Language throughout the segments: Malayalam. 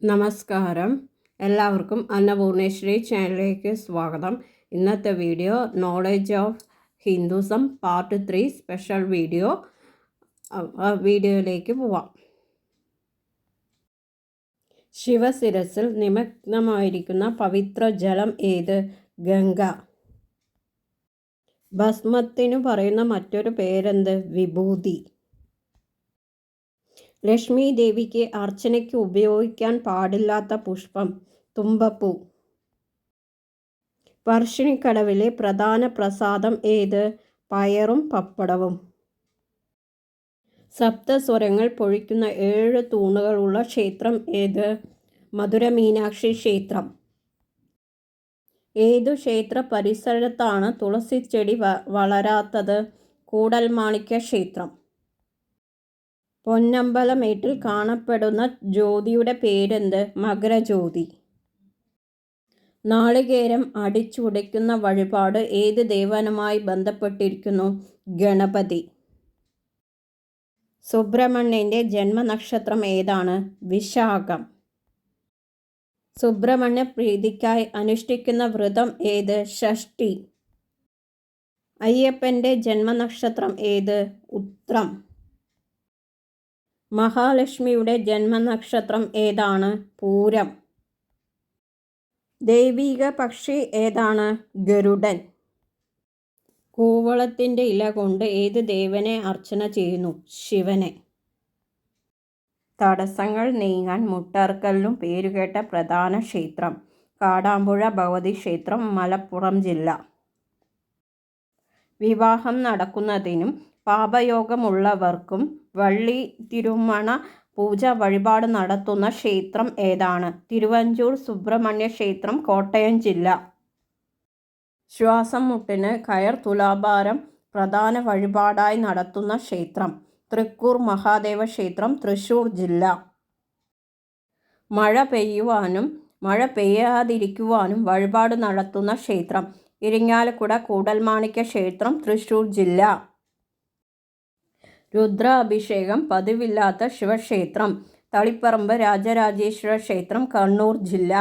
നമസ്കാരം. എല്ലാവർക്കും അന്നപൂർണേശ്വരി ചാനലിലേക്ക് സ്വാഗതം. ഇന്നത്തെ video knowledge of Hinduism part 3 special വീഡിയോയിലേക്ക് പോവാം. ശിവശിരസിൽ നിമഗ്നമായിരിക്കുന്ന പവിത്ര ജലം ഏത്? ഗംഗ. ഭസ്മത്തിനു പറയുന്ന മറ്റൊരു പേരെന്ത്? വിഭൂതി. ലക്ഷ്മി ദേവിക്ക് അർച്ചനയ്ക്ക് ഉപയോഗിക്കാൻ പാടില്ലാത്ത പുഷ്പം? തുമ്പപ്പൂ. പറശ്ശിനിക്കടവിലെ പ്രധാന പ്രസാദം ഏത്? പയറും പപ്പടവും. സപ്തസ്വരങ്ങൾ പൊഴിക്കുന്ന 7 തൂണുകളുള്ള ക്ഷേത്രം ഏത്? മധുര മീനാക്ഷി ക്ഷേത്രം. ഏതു ക്ഷേത്ര പരിസരത്താണ് തുളസിച്ചെടി വളരാത്തത്? കൂടൽമാണിക്യ ക്ഷേത്രം. പൊന്നമ്പലമേട്ടിൽ കാണപ്പെടുന്ന ജ്യോതിയുടെ പേരെന്ത്? മകരജ്യോതി. നാളികേരം അടിച്ചുടയ്ക്കുന്ന വഴിപാട് ഏത് ദേവനുമായി ബന്ധപ്പെട്ടിരിക്കുന്നു? ഗണപതി. സുബ്രഹ്മണ്യൻ്റെ ജന്മനക്ഷത്രം ഏതാണ്? വിശാഖം. സുബ്രഹ്മണ്യ പ്രീതിക്കായി അനുഷ്ഠിക്കുന്ന വ്രതം ഏത്? ഷഷ്ഠി. അയ്യപ്പൻ്റെ ജന്മനക്ഷത്രം ഏത്? ഉത്രം. മഹാലക്ഷ്മിയുടെ ജന്മനക്ഷത്രം ഏതാണ്? പൂരം. ദൈവിക പക്ഷി ഏതാണ്? ഗരുഡൻ. കൂവളത്തിൻ്റെ ഇല കൊണ്ട് ഏത് ദേവനെ അർച്ചന ചെയ്യുന്നു? ശിവനെ. തടസ്സങ്ങൾ നീങ്ങാൻ മുട്ടർക്കലിനും പേരുകേട്ട പ്രധാന ക്ഷേത്രം? കാടാമ്പുഴ ഭഗവതി ക്ഷേത്രം, മലപ്പുറം ജില്ല. വിവാഹം നടക്കുന്നതിനും പാപയോഗമുള്ളവർക്കും വള്ളി തിരുമണ പൂജ വഴിപാട് നടത്തുന്ന ക്ഷേത്രം ഏതാണ്? തിരുവഞ്ചൂർ സുബ്രഹ്മണ്യ ക്ഷേത്രം, കോട്ടയം ജില്ല. ശ്വാസം മുട്ടിന് കയർ തുലാഭാരം പ്രധാന വഴിപാടായി നടത്തുന്ന ക്ഷേത്രം? തൃക്കൂർ മഹാദേവ ക്ഷേത്രം, തൃശ്ശൂർ ജില്ല. മഴ പെയ്യുവാനും മഴ പെയ്യാതിരിക്കുവാനും വഴിപാട് നടത്തുന്ന ക്ഷേത്രം? ഇരിങ്ങാലക്കുട കൂടൽമാണിക്യ ക്ഷേത്രം, തൃശ്ശൂർ ജില്ല. രുദ്രാഭിഷേകം പതിവില്ലാത്ത ശിവക്ഷേത്രം? തളിപ്പറമ്പ് രാജരാജേശ്വര ക്ഷേത്രം, കണ്ണൂർ ജില്ല.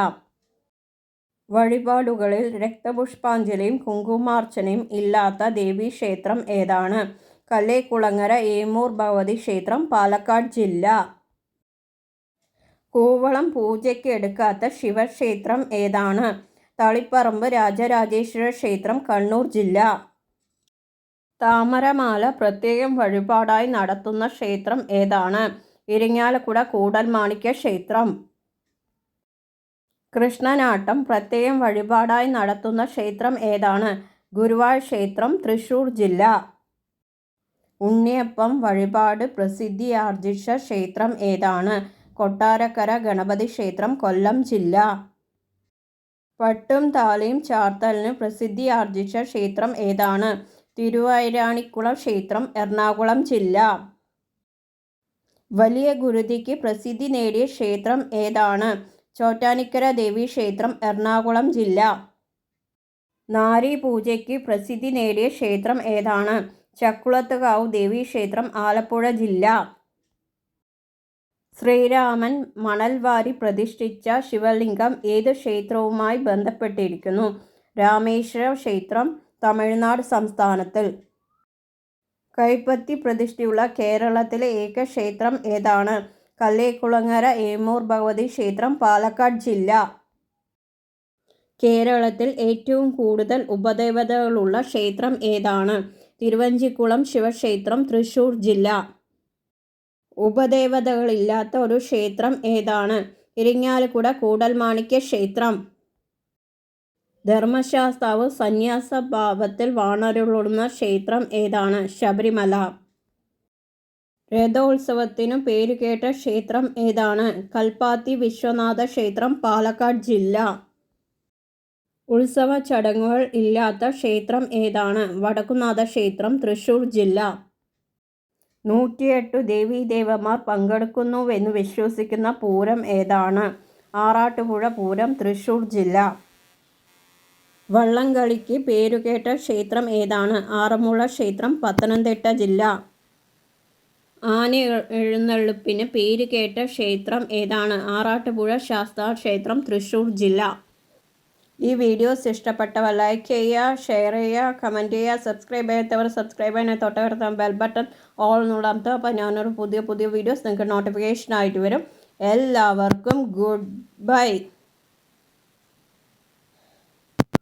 വഴിപാടുകളിൽ രക്തപുഷ്പാഞ്ജലിയും കുങ്കുമാർച്ചനയും ഇല്ലാത്ത ദേവീക്ഷേത്രം ഏതാണ്? കല്ലേക്കുളങ്ങര ഏമൂർ ഭഗവതി ക്ഷേത്രം, പാലക്കാട് ജില്ല. കൂവളം പൂജയ്ക്ക് എടുക്കാത്ത ശിവക്ഷേത്രം ഏതാണ്? തളിപ്പറമ്പ് രാജരാജേശ്വര ക്ഷേത്രം, കണ്ണൂർ ജില്ല. താമരമാല പ്രത്യേകം വഴിപാടായി നടത്തുന്ന ക്ഷേത്രം ഏതാണ്? ഇരിങ്ങാലക്കുട കൂടൽമാണിക്യ ക്ഷേത്രം. കൃഷ്ണനാട്ടം പ്രത്യേകം വഴിപാടായി നടത്തുന്ന ക്ഷേത്രം ഏതാണ്? ഗുരുവായൂർ ക്ഷേത്രം, തൃശ്ശൂർ ജില്ല. ഉണ്ണിയപ്പം വഴിപാട് പ്രസിദ്ധിയാർജിച്ച ക്ഷേത്രം ഏതാണ്? കൊട്ടാരക്കര ഗണപതി ക്ഷേത്രം, കൊല്ലം ജില്ല. പട്ടും താലിയും ചാർത്തലിന് പ്രസിദ്ധിയാർജിച്ച ക്ഷേത്രം ഏതാണ്? തിരുവൈരാണിക്കുളം ക്ഷേത്രം, എറണാകുളം ജില്ല. വലിയ ഗുരുതിക്ക് പ്രസിദ്ധി നേടിയ ക്ഷേത്രം ഏതാണ്? ചോറ്റാനിക്കര ദേവീക്ഷേത്രം, എറണാകുളം ജില്ല. നാരീ പൂജയ്ക്ക് പ്രസിദ്ധി നേടിയ ക്ഷേത്രം ഏതാണ്? ചക്കുളത്തുകാവ് ദേവീക്ഷേത്രം, ആലപ്പുഴ ജില്ല. ശ്രീരാമൻ മണൽവാരി പ്രതിഷ്ഠിച്ച ശിവലിംഗം ഏത് ക്ഷേത്രവുമായി ബന്ധപ്പെട്ടിരിക്കുന്നു? രാമേശ്വര ക്ഷേത്രം, തമിഴ്നാട് സംസ്ഥാനത്തിൽ. കൈപ്പത്തി പ്രതിഷ്ഠയുള്ള കേരളത്തിലെ ഏക ക്ഷേത്രം ഏതാണ്? കല്ലേക്കുളങ്ങര ഏമൂർ ഭഗവതി ക്ഷേത്രം, പാലക്കാട് ജില്ല. കേരളത്തിൽ ഏറ്റവും കൂടുതൽ ഉപദേവതകളുള്ള ക്ഷേത്രം ഏതാണ്? തിരുവഞ്ചിക്കുളം ശിവക്ഷേത്രം, തൃശ്ശൂർ ജില്ല. ഉപദേവതകളില്ലാത്ത ഒരു ക്ഷേത്രം ഏതാണ്? ഇരിങ്ങാലക്കുട കൂടൽമാണിക്യ ക്ഷേത്രം. ധർമ്മശാസ്താവ് സന്യാസഭാവത്തിൽ വാണരുളുന്ന ക്ഷേത്രം ഏതാണ്? ശബരിമല. രഥോത്സവത്തിനു പേരുകേട്ട ക്ഷേത്രം ഏതാണ്? കൽപ്പാത്തി വിശ്വനാഥ ക്ഷേത്രം, പാലക്കാട് ജില്ല. ഉത്സവ ചടങ്ങുകൾ ഇല്ലാത്ത ക്ഷേത്രം ഏതാണ്? വടക്കുംനാഥ ക്ഷേത്രം, തൃശ്ശൂർ ജില്ല. 108 ദേവീദേവന്മാർ പങ്കെടുക്കുന്നുവെന്ന് വിശ്വസിക്കുന്ന പൂരം ഏതാണ്? ആറാട്ടുപുഴ പൂരം, തൃശ്ശൂർ ജില്ല. വള്ളംകളിക്ക് പേരുകേട്ട ക്ഷേത്രം ഏതാണ്? ആറന്മുള ക്ഷേത്രം, പത്തനംതിട്ട ജില്ല. ആന എഴുന്നള്ളിപ്പിന് പേര് കേട്ട ക്ഷേത്രം ഏതാണ്? ആറാട്ടുപുഴ ശാസ്താ ക്ഷേത്രം, തൃശ്ശൂർ ജില്ല. ഈ വീഡിയോസ് ഇഷ്ടപ്പെട്ടവർ ലൈക്ക് ചെയ്യുക, ഷെയർ ചെയ്യുക, കമൻറ്റ് ചെയ്യുക. സബ്സ്ക്രൈബ് ചെയ്യാത്തവർ സബ്സ്ക്രൈബ് ചെയ്യാൻ തൊട്ടടുത്ത ബെൽ ബട്ടൺ ഓൾ എന്നുള്ളത്. അപ്പോൾ ഞാനൊരു പുതിയ വീഡിയോസ് നിങ്ങൾക്ക് നോട്ടിഫിക്കേഷൻ ആയിട്ട് വരും. എല്ലാവർക്കും ഗുഡ് ബൈ.